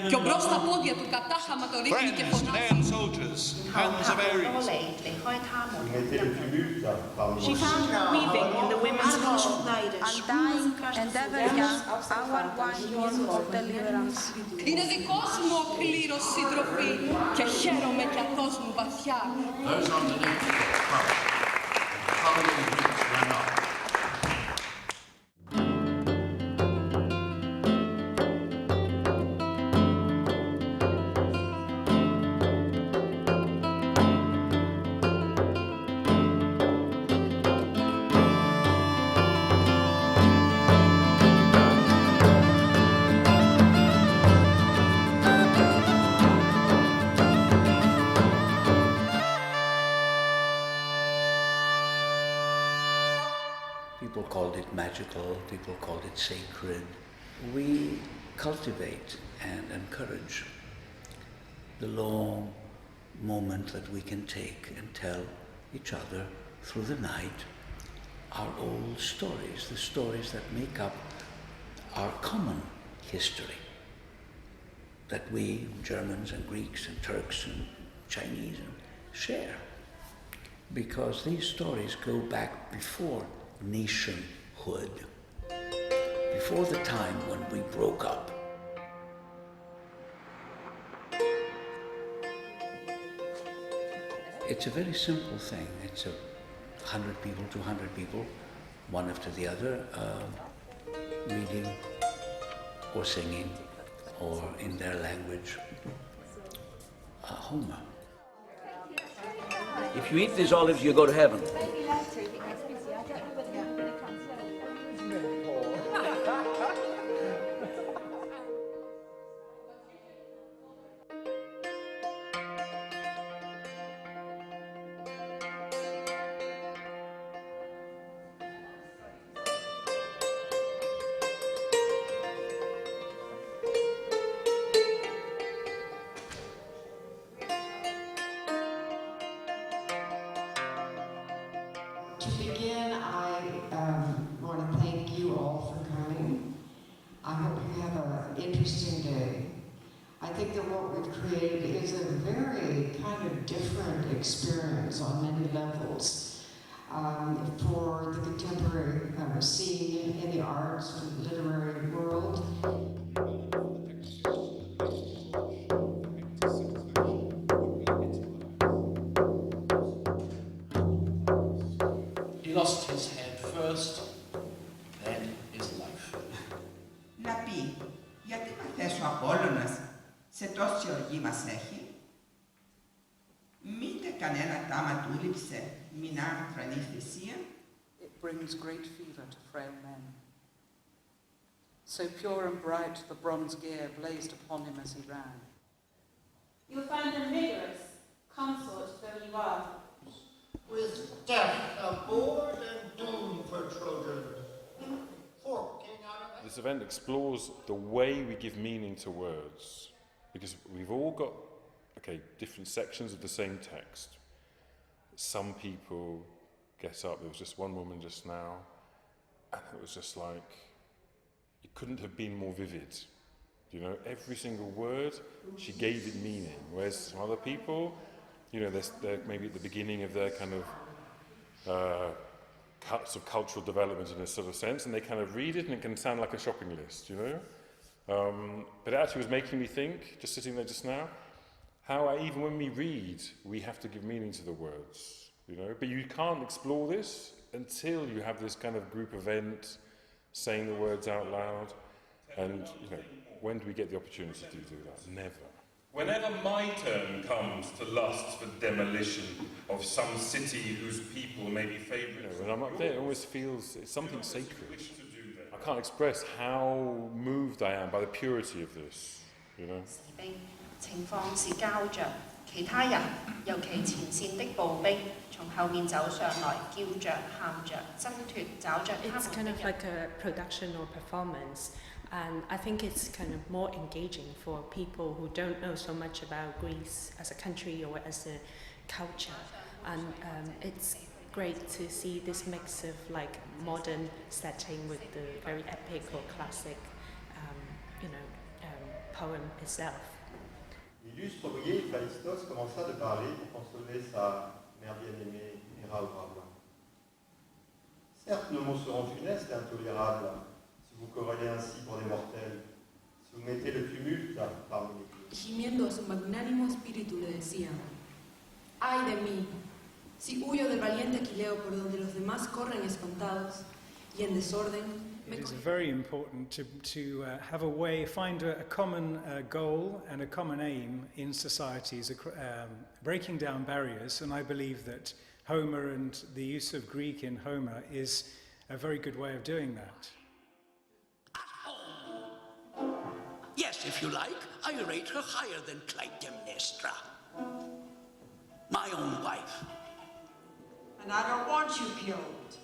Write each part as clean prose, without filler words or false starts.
Και ο μπρος στα πόδια του κατάχαμα το ρίχνει και φωνάζει. She found her weaving in the women's hall. Undying and ever young, our one year of deliverance. Είναι δικός μου ο κλήρος συντροφή και χαίρομαι κι αθώς μου βαθιά. Those underneath the following weeks ran up. People called it magical, people called it sacred. We cultivate and encourage the long moment that we can take and tell each other through the night our old stories, the stories that make up our common history, that we Germans and Greeks and Turks and Chinese share. Because these stories go back before nationhood, before the time when we broke up. It's a very simple thing. It's 100 people, 200 people, one after the other, reading or singing or in their language, Homer. If you eat these olives, you go to heaven. To begin, I want to thank you all for coming. I hope you have an interesting day. I think that what we've created is a very kind of different experience on many levels for the contemporary scene in the arts and literary world. He lost his head first, then his life. Να πει, γιατί μαθες ο Απόλλωνας σε τόση οργή μας έχει. Μήτε κανένα τάμα του λείψε, μην άρθρανη θυσία. It brings great fever to frail men. So pure and bright the bronze gear blazed upon him as he ran. You'll find them vigorous, consort though you are. With death aboard and doom for Trojan, forking out of This event explores the way we give meaning to words, because we've all got, different sections of the same text. Some people get up, there was just one woman just now, and it was just like, it couldn't have been more vivid. You know, every single word, she gave it meaning, whereas some other people, they're maybe at the beginning of their kind of cuts of cultural development in a sort of sense, and they kind of read it and it can sound like a shopping list, But it actually was making me think, just sitting there just now, how even when we read, we have to give meaning to the words, But you can't explore this until you have this kind of group event, saying the words out loud, and, when do we get the opportunity to do that? Never. Whenever my turn comes to lust for demolition of some city whose people may be favourites, when I'm up there, it always feels it's something sacred. I can't express how moved I am by the purity of this, 情況是膠着，其他人，尤其前線的步兵，從後面走上來，叫着、喊着、掙脫、找着他們的人。It's kind of like a production or performance, and I think it's kind of more engaging for people who don't know so much about Greece as a country or as a culture, and it's great to see this mix of like modern setting with the very epic or classic, poem itself. L'illustre ouvrier Phaistos commença de parler pour consoler sa mère bien-aimée Héra au bras blanc. Certes, nos mots seront funestes et intolérables si vous corrélez ainsi pour des mortels, si vous mettez le tumulte parmi les clous. Gimiendo a su magnánimo espíritu le decía: ¡ay de mí! Si huyo del valiente Aquileo por donde los demás corren espantados y en desorden. It is very important to have a way, find a common goal and a common aim in societies, breaking down barriers, and I believe that Homer and the use of Greek in Homer is a very good way of doing that. Yes, if you like, I rate her higher than Clytemnestra, my own wife. And I don't want you killed,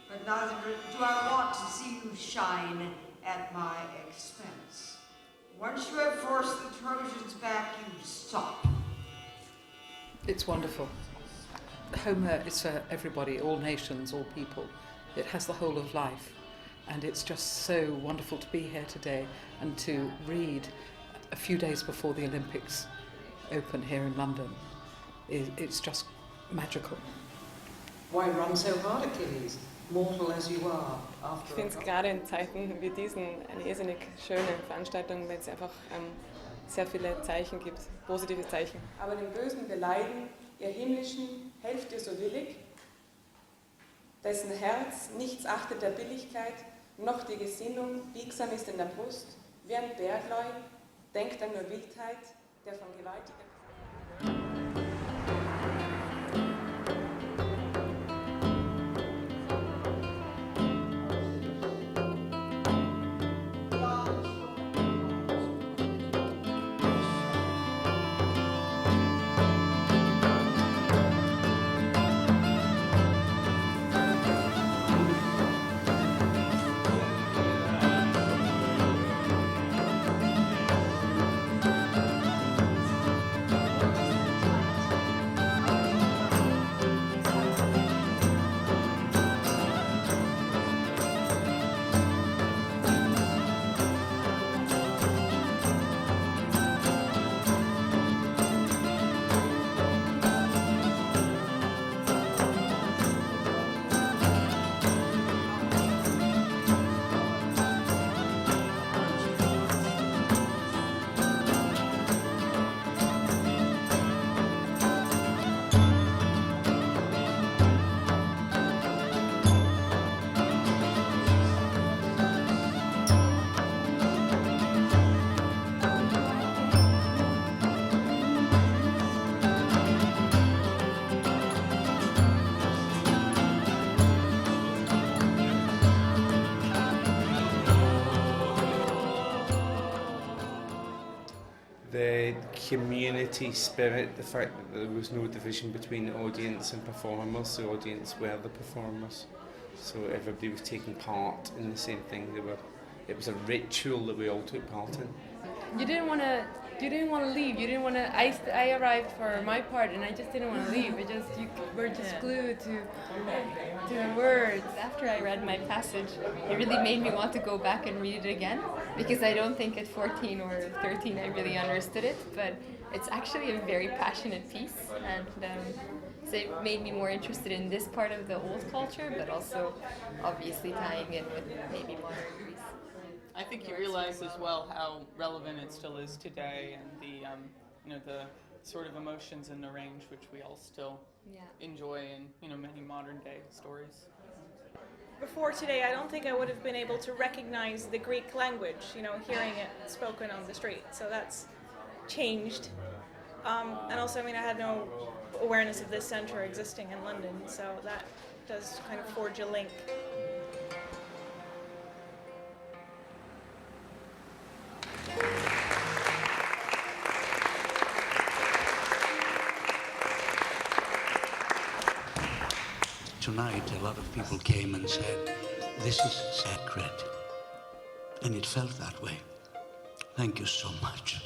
but neither do I want to see you shine at my expense. Once you have forced the Trojans back, you stop. It's wonderful. Homer is for everybody, all nations, all people. It has the whole of life, and it's just so wonderful to be here today and to read a few days before the Olympics open here in London. It's just magical. Why run so hard, Achilles? Mortal as you are, after Ich finde es gerade in Zeiten wie diesen eine irrsinnig schöne Veranstaltung, weil es einfach sehr viele Zeichen gibt, positive Zeichen. Aber den Bösen beleiden, ihr Himmlischen, helft ihr so willig, dessen Herz nichts achtet der Billigkeit, noch die Gesinnung biegsam ist in der Brust, wie ein Bergleu, denkt an nur Wildheit, der von gewaltiger... The community spirit, the fact that there was no division between the audience and performers, the audience were the performers, so everybody was taking part in the same thing. It was a ritual that we all took part in. You didn't want to leave. You didn't want to. I arrived for my part, and I just didn't want to leave. You were just glued to the words. After I read my passage, it really made me want to go back and read it again, because I don't think at 14 or 13 I really understood it. But it's actually a very passionate piece, and so it made me more interested in this part of the old culture, but also obviously tying in with maybe modern Greece. I think you realize as well how relevant it still is today, and the sort of emotions in the range which we all still enjoy in many modern day stories. Before today, I don't think I would have been able to recognize the Greek language, hearing it spoken on the street. So that's changed. And also, I had no awareness of this center existing in London, so that does kind of forge a link. Tonight, a lot of people came and said, "This is sacred." And it felt that way. Thank you so much.